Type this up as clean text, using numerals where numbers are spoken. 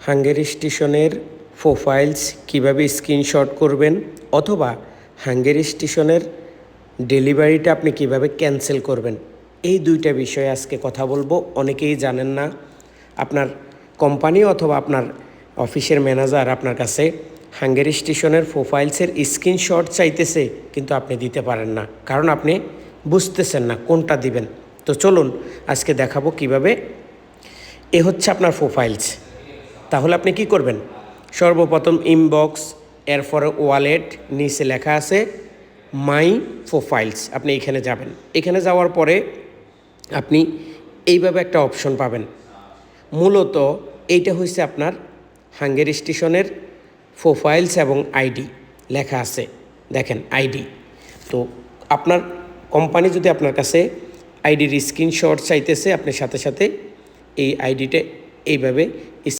Hungary স্টেশনের profiles কীভাবে screenshot করবেন অথবা হাঙ্গেরি স্টেশনের ডেলিভারিটা আপনি কিভাবে ক্যান্সেল করবেন, এই দুইটা বিষয়ে আজকে কথা বলবো। অনেকেই জানেন না, আপনার কোম্পানি অথবা আপনার অফিসের ম্যানেজার আপনার কাছে হাঙ্গেরি স্টেশনের প্রোফাইলসের স্ক্রিনশট চাইতেছে, কিন্তু আপনি দিতে পারেন না, কারণ আপনি বুঝতেছেন না কোনটা দিবেন। তো চলুন আজকে দেখাবো কিভাবে। এ হচ্ছে আপনার প্রোফাইলস। তাহলে আপনি কি করবেন? সর্বপ্রথম ইনবক্স, এরপরে ওয়ালেট, নিচে লেখা আছে মাই প্রোফাইলস, আপনি এখানে যাবেন। এখানে যাওয়ার পরে আপনি এইভাবে একটা অপশন পাবেন। মূলত এইটা হচ্ছে আপনার হাঙ্গেরি স্টেশনের প্রোফাইলস এবং আইডি লেখা আছে, দেখেন আইডি। তো আপনার কোম্পানি যদি আপনার কাছে আইডির স্ক্রিনশট চাইতেছে, আপনি সাথে সাথে এই আইডিটা এইভাবে